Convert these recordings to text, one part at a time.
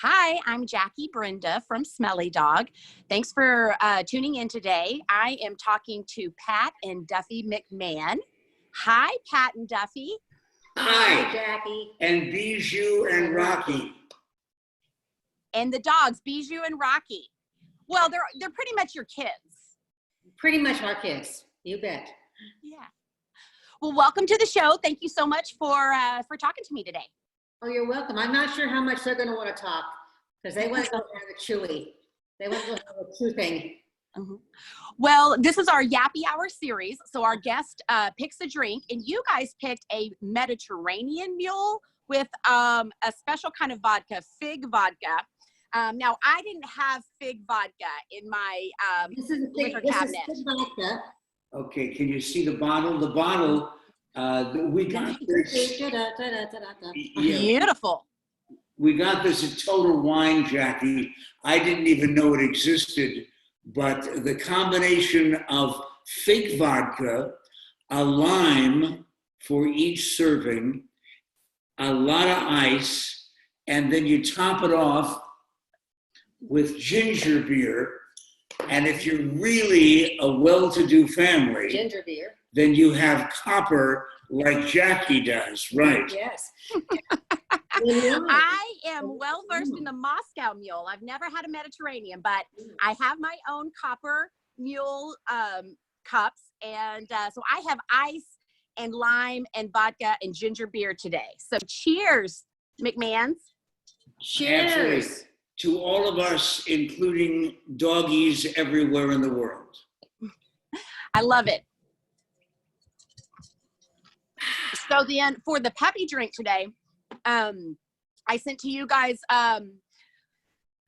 Hi, I'm Jackie Brenda from Smelly Dog. Thanks for tuning in today. I am talking to Pat and Duffy McMahon. Hi, Pat and Duffy. Hi, Jackie. and Bijou and Rocky. And the dogs, Bijou and Rocky. Well, they're pretty much your kids. Pretty much our kids. You bet. Yeah. Well, welcome to the show. Thank you so much for talking to me today. Oh, you're welcome. I'm not sure how much they're going to want to talk because they want to go have a chewy. They want to go have a chew thing. Mm-hmm. Well, this is our Yappy Hour series. So our guest picks a drink, and you guys picked a Mediterranean Mule with a special kind of vodka, fig vodka. Now, I didn't have fig vodka in my liquor cabinet. This is vodka. Okay, can you see the bottle? The bottle, we got this. Beautiful. We got this at Total Wine, Jackie. I didn't even know it existed, but the combination of fig vodka, a lime for each serving, a lot of ice, and then you top it off with ginger beer. And if you're really a well-to-do family, Ginger beer. then you have copper like Jackie does, right? Yes. I am well versed in the Moscow Mule. I've never had a Mediterranean, but I have my own copper mule cups. And so I have ice and lime and vodka and ginger beer today. So cheers, McMahons. Cheers. Absolutely. To all of us, including doggies everywhere in the world. I love it. So then for the puppy drink today, I sent to you guys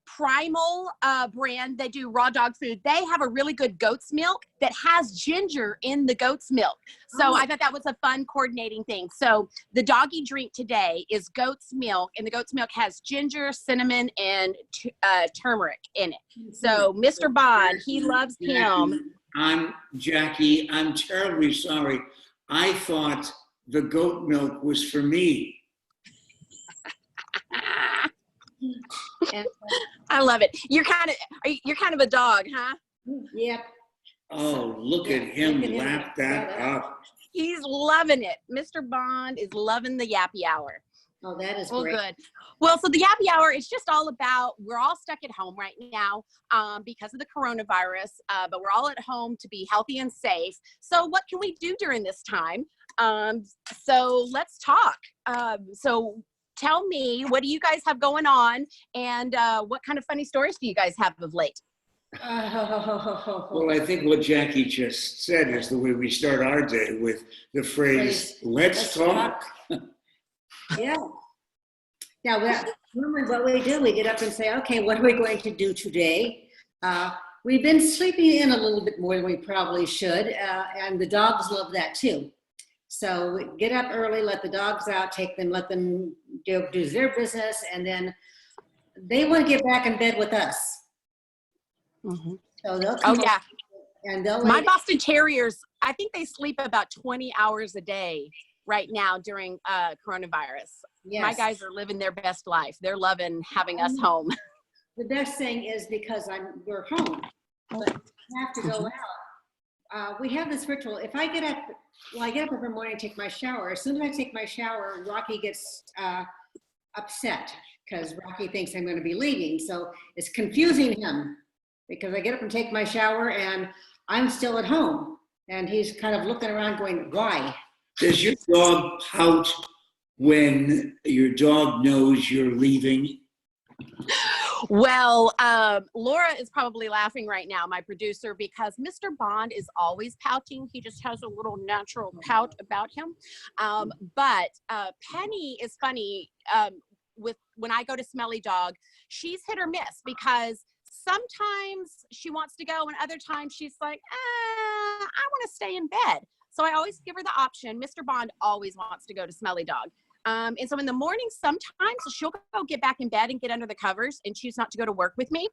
Primal brand. They do raw dog food. They have a really good goat's milk that has ginger in the goat's milk. So I thought that was a fun coordinating thing. So the doggy drink today is goat's milk, and the goat's milk has ginger, cinnamon, and turmeric in it. So Mr. Bond, he loves him. Jackie, I'm terribly sorry. I thought the goat milk was for me. I love it. You're kind of a dog, huh? Yep. Oh, look at him lap that up. He's loving it. Mr. Bond is loving the Yappy Hour. Oh, that is well, great. Good. Well, so the Yappy Hour is just all about, we're all stuck at home right now because of the coronavirus, but we're all at home to be healthy and safe. So what can we do during this time? So let's talk. So tell me, what do you guys have going on, and what kind of funny stories do you guys have of late? Well, I think what Jackie just said is the way we start our day, with the phrase, let's talk. Yeah. Now, normally what we do, we get up and say, okay, what are we going to do today? We've been sleeping in a little bit more than we probably should, and the dogs love that too. So we get up early, let the dogs out, take them, let them do their business, and then they want to get back in bed with us. Mm-hmm. So they'll come and they'll My Boston Terriers, I think they sleep about 20 hours a day right now during coronavirus. Yes. My guys are living their best life. They're loving having us home. The best thing is because we're home, but I have to go out. We have this ritual. If I get up, I get up every morning and take my shower. As soon as I take my shower, Rocky gets upset because Rocky thinks I'm going to be leaving. So it's confusing him because I get up and take my shower and I'm still at home. And he's kind of looking around going, why? Does your dog pout when your dog knows you're leaving? Well, Laura is probably laughing right now, my producer, because Mr. Bond is always pouting. He just has a little natural pout about him. But Penny is funny when I go to Smelly Dog. She's hit or miss because sometimes she wants to go and other times she's like, I want to stay in bed. So I always give her the option. Mr. Bond always wants to go to Smelly Dog. And so in the morning, sometimes she'll go get back in bed and get under the covers and choose not to go to work with me.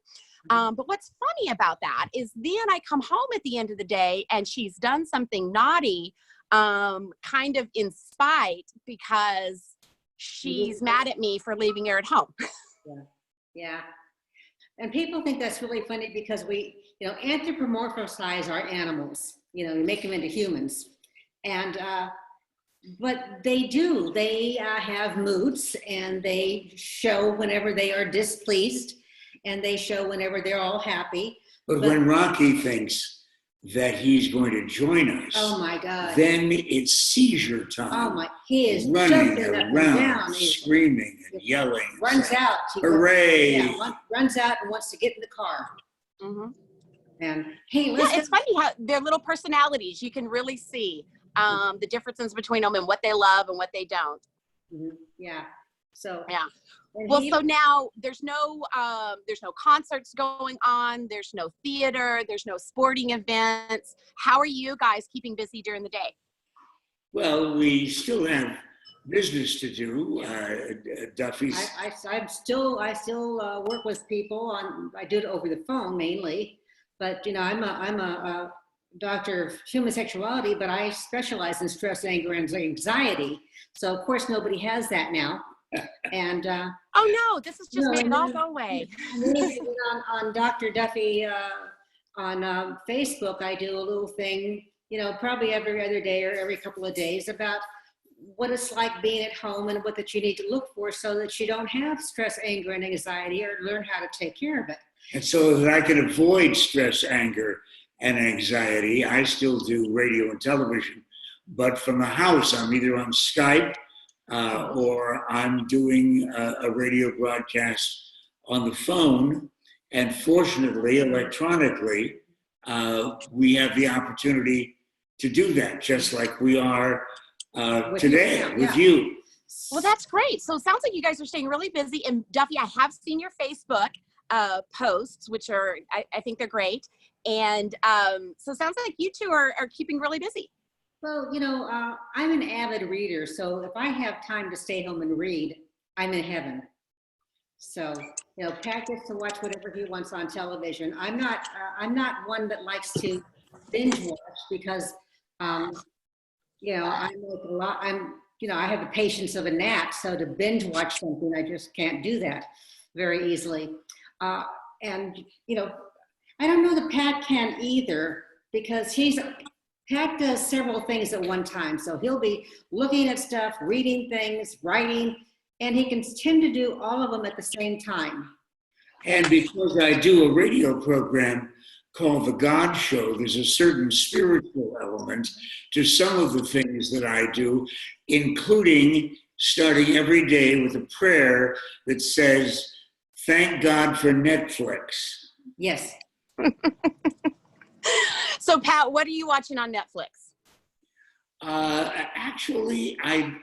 But what's funny about that is then I come home at the end of the day and she's done something naughty, kind of in spite because she's mad at me for leaving her at home. Yeah. Yeah. And people think that's really funny because we, anthropomorphize our animals, we make them into humans. And, but they do, they have moods, and they show whenever they are displeased, and they show whenever they're all happy. But when Rocky thinks that he's going to join us, oh my God, then it's seizure time. Oh my, he is running jumping up around, and down, screaming and yelling. Runs saying, out. Hooray! Runs out and wants to get in the car. Mm-hmm. And hey, yeah, it's funny how their little personalities, you can really see the differences between them and what they love and what they don't. Mm-hmm. Yeah. So yeah. Well, so now there's no concerts going on. There's no theater. There's no sporting events. How are you guys keeping busy during the day? Well, we still have business to do. Duffy's. I still work with people I do it over the phone mainly, but I'm a doctor of human sexuality, but I specialize in stress, anger, and anxiety. So of course nobody has that now. And oh no, this is just made it all go away. on Dr. Duffy on Facebook, I do a little thing, probably every other day or every couple of days about what it's like being at home and what that you need to look for so that you don't have stress, anger, and anxiety, or learn how to take care of it. And so that I can avoid stress, anger, and anxiety, I still do radio and television, but from the house, I'm either on Skype or I'm doing a radio broadcast on the phone. And fortunately, electronically, we have the opportunity to do that, just like we are today with you. Well, that's great. So it sounds like you guys are staying really busy. And Duffy, I have seen your Facebook posts, which are, I think they're great. And so it sounds like you two are keeping really busy. Well, I'm an avid reader, so if I have time to stay home and read, I'm in heaven. So, Pat gets to watch whatever he wants on television. I'm not one that likes to binge watch because, I'm like a lot. I have the patience of a gnat, so to binge watch something, I just can't do that very easily. And I don't know that Pat can either because Pat does several things at one time. So he'll be looking at stuff, reading things, writing, and he can tend to do all of them at the same time. And because I do a radio program called The God Show, there's a certain spiritual element to some of the things that I do, including starting every day with a prayer that says, "Thank God for Netflix." Yes. So, Pat, what are you watching on Netflix? Actually, I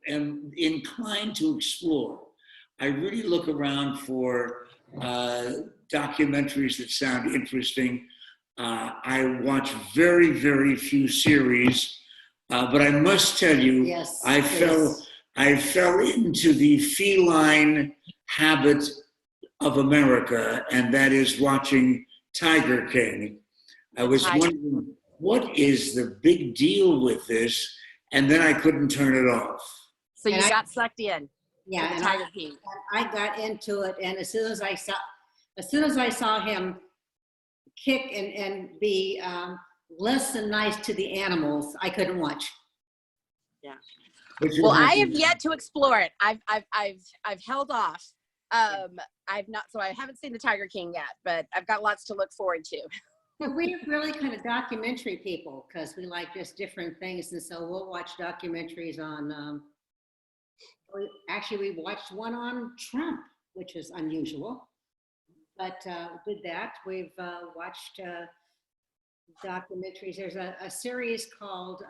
am inclined to explore. I really look around for documentaries that sound interesting. I watch very, very few series, but I must tell you, yes, I fell into the feline habit of America, and that is watching Tiger King. I was wondering, what is the big deal with this? And then I couldn't turn it off. So you got sucked in. Yeah, and Tiger King. I got into it, and as soon as I saw him kick and be less than nice to the animals, I couldn't watch. Yeah. Well, I have yet to explore it. I've held off. I haven't seen the Tiger King yet, but I've got lots to look forward to. We're really kind of documentary people because we like just different things, and so we'll watch documentaries on. We watched one on Trump, which is unusual, but with that, we've watched documentaries. There's a series called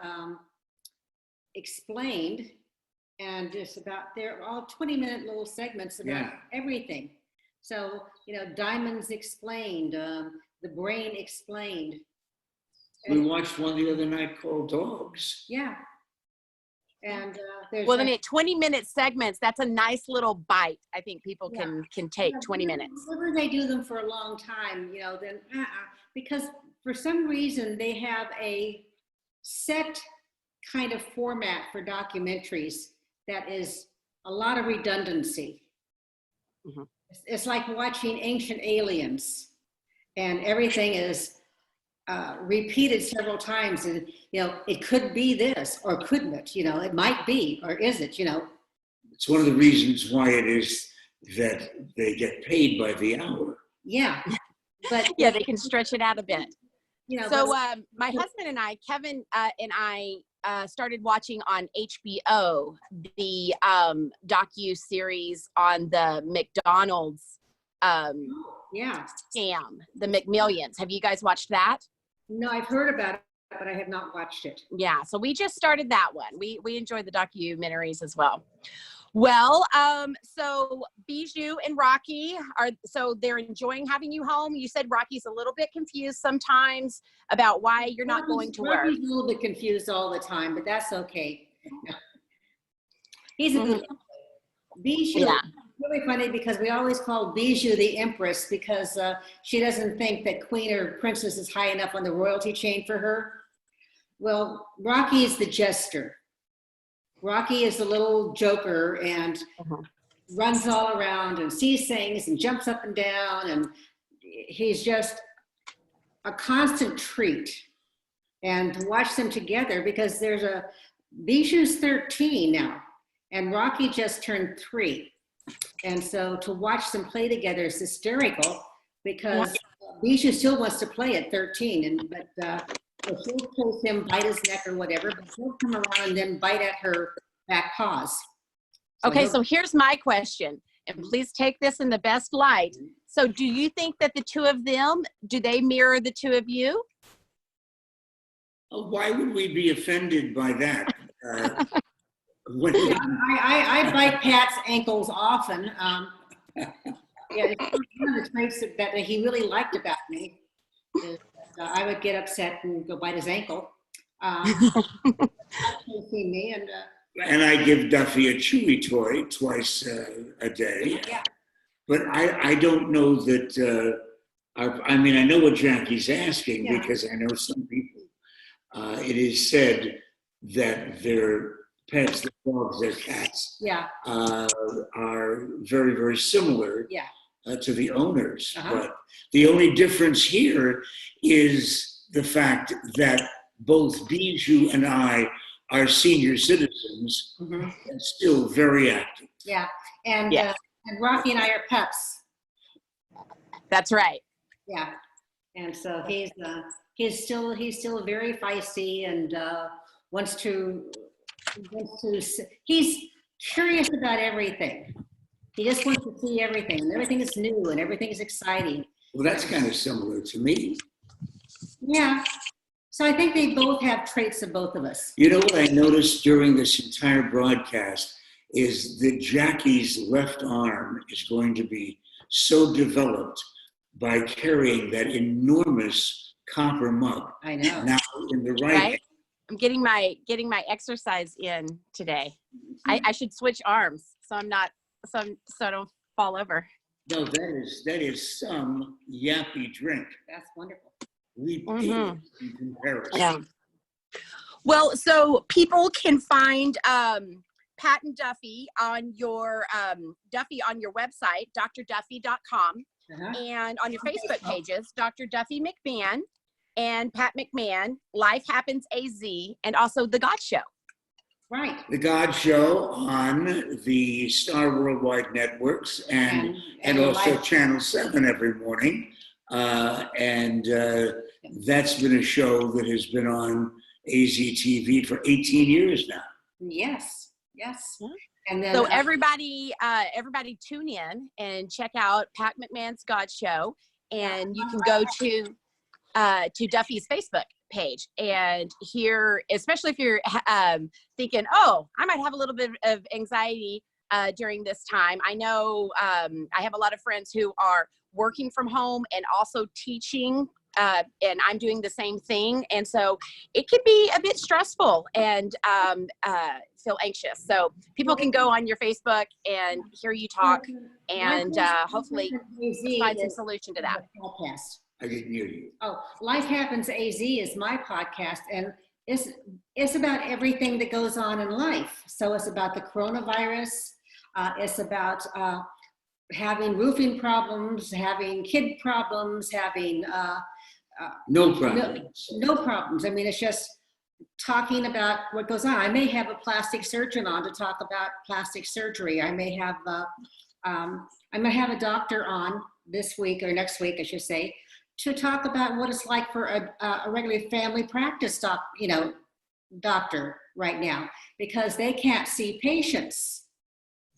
Explained, and they're all 20-minute little segments about everything. So, Diamonds Explained, The Brain Explained. We watched one the other night called Dogs. Yeah. And there's 20-minute segments, that's a nice little bite. I think people can take 20 minutes. Whenever they do them for a long time, then because for some reason they have a set kind of format for documentaries that is a lot of redundancy. Mhm. It's like watching Ancient Aliens, and everything is repeated several times. And, it could be this, or couldn't it? It might be, or is it? It's one of the reasons why it is that they get paid by the hour. Yeah. But Yeah, they can stretch it out a bit. So but, my husband and I, Kevin and I, started watching on HBO the docu-series on the McDonald's yeah. scam, the McMillions. Have you guys watched that? No, I've heard about it, but I have not watched it. Yeah, so we just started that one. We enjoy the documentaries as well. Well, so Bijou and Rocky they're enjoying having you home. You said Rocky's a little bit confused sometimes about why you're not going to work. Rocky's a little bit confused all the time, but that's okay. He's a good Bijou. Yeah. Really funny because we always call Bijou the Empress because she doesn't think that Queen or Princess is high enough on the royalty chain for her. Well, Rocky is the jester. Rocky is a little joker and runs all around and sees things and jumps up and down, and he's just a constant treat. And to watch them together, because Bijou's 13 now, and Rocky just turned 3. And so to watch them play together is hysterical because Bijou still wants to play at 13, but she'll chase him, bite his neck or whatever, but he'll come around and then bite at her back paws. So here's my question, and please take this in the best light. So do you think that the two of them, do they mirror the two of you? Why would we be offended by that? I bite Pat's ankles often. It's one of the traits that he really liked about me. I would get upset and go bite his ankle. See me and I give Duffy a Chewy toy twice a day. Yeah. But I don't know that. I know what Jackie's asking because I know some people. It is said that their pets, their dogs, their cats, are very, very similar to the owners. But the only difference here is the fact that both Bijou and I are senior citizens and still very active. Yeah, and Rocky and I are pups. That's right. Yeah, and so he's still very feisty and wants to. He's curious about everything. He just wants to see everything, and everything is new and everything is exciting. Well, that's kind of similar to me. Yeah. So I think they both have traits of both of us. You know what I noticed during this entire broadcast is that Jackie's left arm is going to be so developed by carrying that enormous copper mug. I know. Now in the right hand. I'm getting my exercise in today. I should switch arms so I don't fall over. No, that is some yappy drink. That's wonderful. We in comparison. Yeah. Well, so people can find Pat and Duffy on your website, drduffy.com, and on your Facebook pages, Dr. Duffy McMahon and Pat McMahon, Life Happens AZ, and also The God Show. Right. The God Show on the Star Worldwide Networks and also Channel 7 every morning. That's been a show that has been on AZTV for 18 years now. Yes. Yeah. And then, so everybody tune in and check out Pat McMahon's God Show, and you can go to Duffy's Facebook page and hear, especially if you're thinking, oh, I might have a little bit of anxiety during this time. I know I have a lot of friends who are working from home and also teaching, and I'm doing the same thing. And so it can be a bit stressful and feel anxious. So people can go on your Facebook and hear you talk and hopefully find some solution to that. Podcast. I didn't hear you. Oh, Life Happens AZ is my podcast, and it's about everything that goes on in life. So it's about the coronavirus. It's about having roofing problems, having kid problems, having No problems. no problems. I mean, it's just talking about what goes on. I may have a plastic surgeon on to talk about plastic surgery. I may have a doctor on this week or next week, I should say, to talk about what it's like for a regular family practice doctor right now, because they can't see patients.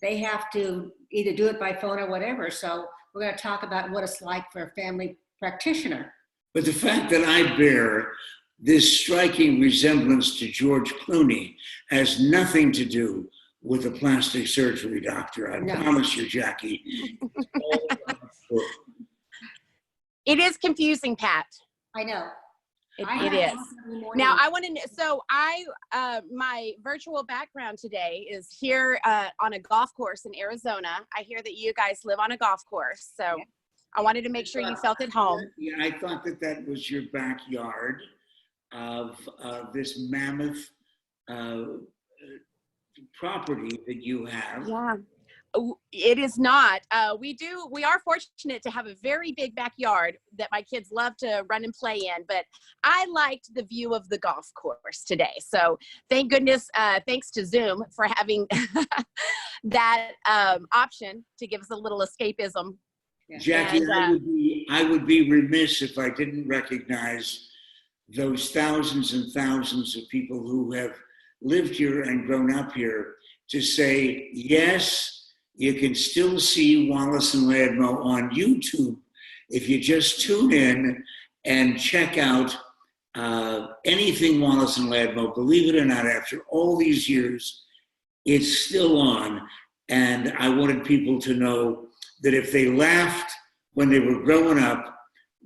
They have to either do it by phone or whatever. So we're going to talk about what it's like for a family practitioner. But the fact that I bear this striking resemblance to George Clooney has nothing to do with a plastic surgery doctor. I promise you, Jackie. It is confusing, Pat. I know. It is. Now I want to know, so my virtual background today is here on a golf course in Arizona. I hear that you guys live on a golf course. So I wanted to make sure you felt at home. Yeah, I thought that was your backyard of this mammoth property that you have. Yeah. It is not. We are fortunate to have a very big backyard that my kids love to run and play in, but I liked the view of the golf course today. So thank goodness, thanks to Zoom for having that option to give us a little escapism. Jackie, and, I would be remiss if I didn't recognize those thousands and thousands of people who have lived here and grown up here to say, yes, you can still see Wallace and Ladmo on YouTube if you just tune in and check out anything Wallace and Ladmo. Believe it or not, after all these years, it's still on. And I wanted people to know that if they laughed when they were growing up,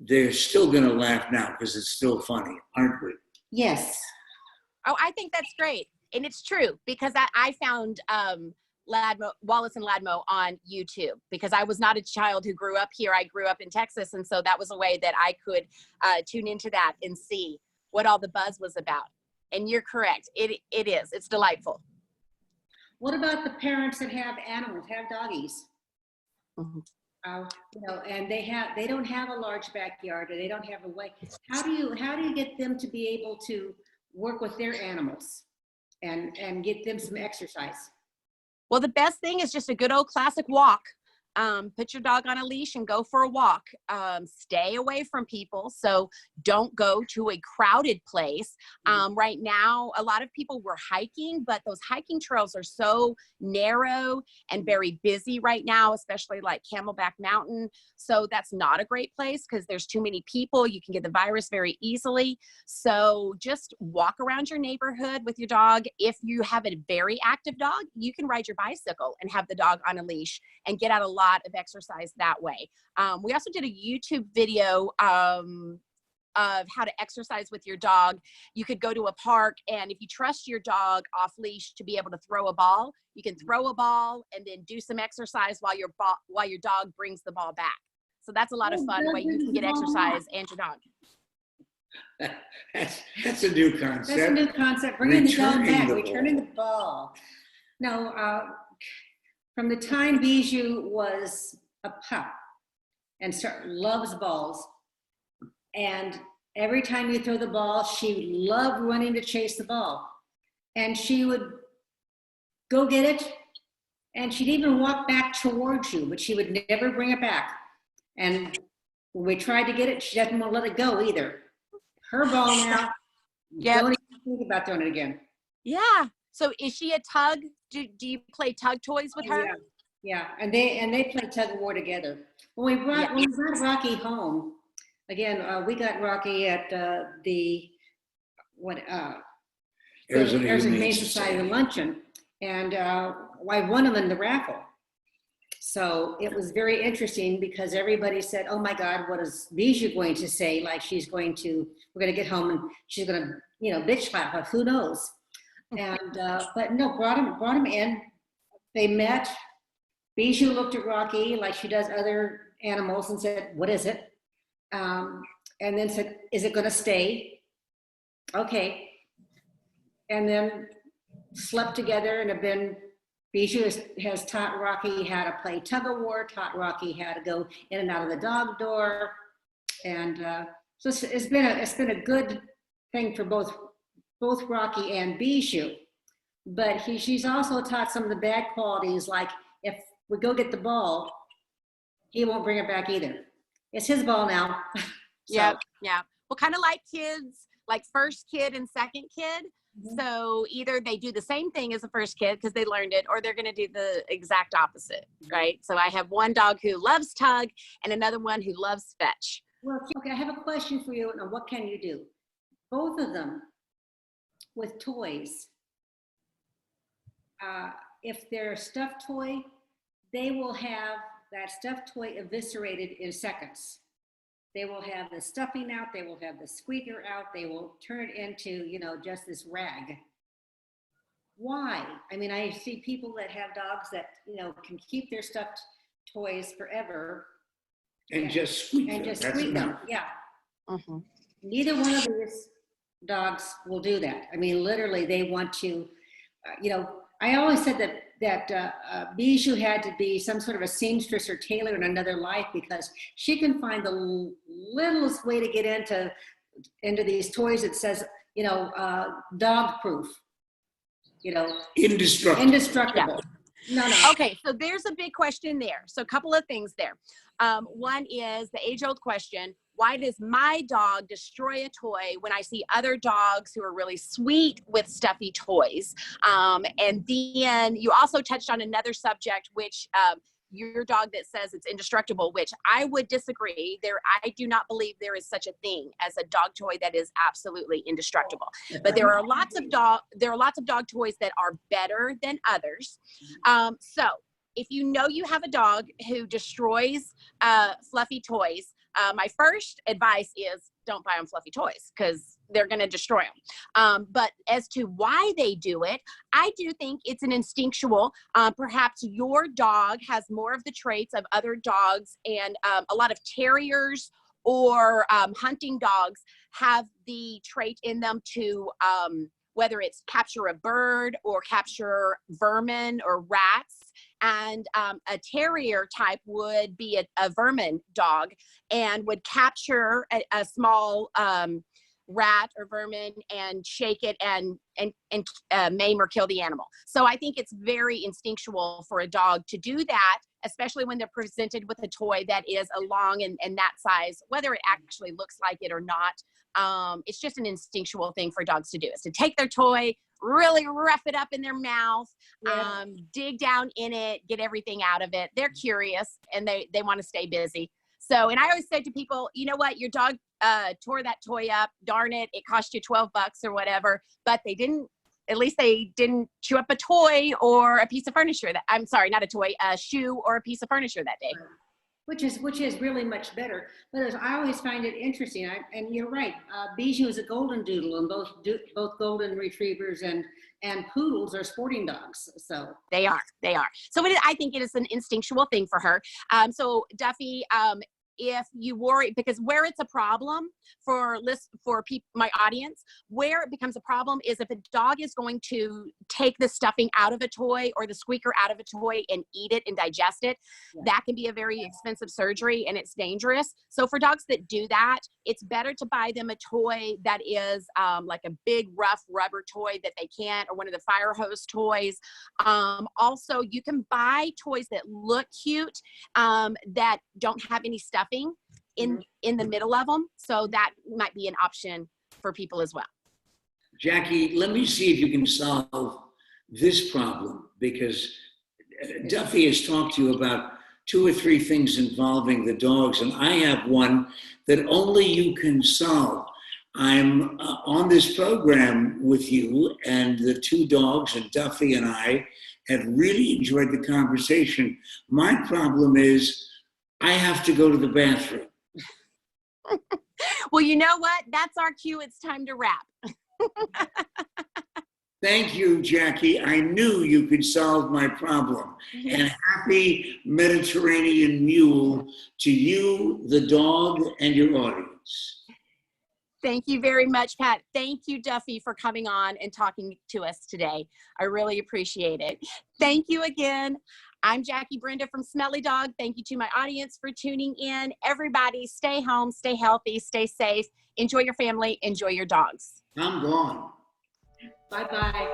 they're still going to laugh now because it's still funny, aren't we? Yes. Oh, I think that's great. And it's true because I found Wallace and Ladmo on YouTube because I was not a child who grew up here. I grew up in Texas. And so that was a way that I could tune into that and see what all the buzz was about. And you're correct. It is. It's delightful. What about the parents that have animals, have doggies? Mm-hmm. And they don't have a large backyard, or they don't have a way. How do you get them to be able to work with their animals and get them some exercise? Well, the best thing is just a good old classic walk. Put your dog on a leash and go for a walk. Stay away from people. So don't go to a crowded place. Right now, a lot of people were hiking, but those hiking trails are so narrow and very busy right now, especially like Camelback Mountain. So that's not a great place because there's too many people. You can get the virus very easily. So just walk around your neighborhood with your dog. If you have a very active dog, you can ride your bicycle and have the dog on a leash and get out a lot of exercise that way. We also did a YouTube video of how to exercise with your dog. You could go to a park, and if you trust your dog off leash to be able to throw a ball, you can throw a ball and then do some exercise while your dog brings the ball back. So that's a lot of fun way you can get exercise and your dog. That's a new concept. That's a new concept. Bringing the dog back, returning the ball. No, from the time Bijou was a pup and loves balls, and every time you throw the ball, she loved running to chase the ball. And she would go get it, and she'd even walk back towards you, but she would never bring it back. And when we tried to get it, she doesn't want to let it go either. Her ball now, don't even think about throwing it again. Yeah. So is she a tug? Do you play tug toys with her? Yeah. And they play tug of war together. When we brought Rocky home, again, we got Rocky at the Arizona Humane Society luncheon, and I won him in the raffle. So it was very interesting because everybody said, "Oh my God, what is Bijou going to say? Like we're going to get home and she's going to, bitch slap us. Who knows?" And but no, brought him in. They met. Bijou looked at Rocky like she does other animals and said, "What is it?" And then said, "Is it going to stay?" Okay. And then slept together and have been Bijou has taught Rocky how to play tug of war, taught Rocky how to go in and out of the dog door. And so it's been a good thing for both Rocky and Bijou. But she's also taught some of the bad qualities, like if we go get the ball, he won't bring it back either. It's his ball now. Yeah. Well, kind of like kids, like first kid and second kid. Mm-hmm. So either they do the same thing as the first kid because they learned it, or they're going to do the exact opposite, right? So I have one dog who loves tug and another one who loves fetch. Well, okay, I have a question for you. Now, what can you do? Both of them with toys. If they're a stuffed toy, they will have that stuffed toy eviscerated in seconds. They will have the stuffing out, they will have the squeaker out, they will turn it into, just this rag. Why? I mean, I see people that have dogs that, can keep their stuffed toys forever. And just squeak them. Just squeak them, yeah. Mm-hmm. Neither one of these dogs will do that. I mean, literally, they want to, I always said that Bijou had to be some sort of a seamstress or tailor in another life because she can find the littlest way to get into these toys that says, dog proof, indestructible. Yeah. No. Okay, so there's a big question there. So a couple of things there. One is the age-old question, why does my dog destroy a toy when I see other dogs who are really sweet with stuffy toys? And then you also touched on another subject, which your dog that says it's indestructible, which I would disagree. I do not believe there is such a thing as a dog toy that is absolutely indestructible. But there are lots of dog toys that are better than others. So if you have a dog who destroys fluffy toys, my first advice is don't buy them fluffy toys because they're going to destroy them. But as to why they do it, I do think it's an instinctual. Perhaps your dog has more of the traits of other dogs, and a lot of terriers or hunting dogs have the trait in them to whether it's capture a bird or capture vermin or rats. And a terrier type would be a vermin dog and would capture a small rat or vermin and shake it and maim or kill the animal. So I think it's very instinctual for a dog to do that, especially when they're presented with a toy that is along and that size, whether it actually looks like it or not. It's just an instinctual thing for dogs to do, is to take their toy, really rough it up in their mouth, dig down in it, get everything out of it. They're curious and they want to stay busy. So, and I always say to people, you know what, your dog tore that toy up, darn it, it cost you $12 or whatever, but at least they didn't chew up a toy or a piece of furniture I'm sorry, not a toy, a shoe or a piece of furniture that day. Which is really much better. But I always find it interesting, and you're right. Bijou is a golden doodle, and both golden retrievers and poodles are sporting dogs. So they are. So I think it is an instinctual thing for her. So Duffy, if you worry, because where it's a problem for my audience, where it becomes a problem is if a dog is going to take the stuffing out of a toy or the squeaker out of a toy and eat it and digest it. That can be a very expensive surgery and it's dangerous. So for dogs that do that, it's better to buy them a toy that is like a big rough rubber toy that they can't, or one of the fire hose toys. Also, you can buy toys that look cute that don't have any stuffing in the middle of them. So that might be an option for people as well. Jackie, let me see if you can solve this problem, because Duffy has talked to you about 2 or 3 things involving the dogs, and I have one that only you can solve. I'm on this program with you, and the 2 dogs and Duffy and I have really enjoyed the conversation. My problem is I have to go to the bathroom. Well, you know what? That's our cue. It's time to wrap. Thank you, Jackie. I knew you could solve my problem. And happy Mediterranean Mule to you, the dog, and your audience. Thank you very much, Pat. Thank you, Duffy, for coming on and talking to us today. I really appreciate it. Thank you again. I'm Jackie Brenda from Smelly Dog. Thank you to my audience for tuning in. Everybody, stay home, stay healthy, stay safe. Enjoy your family. Enjoy your dogs. I'm gone. Bye-bye.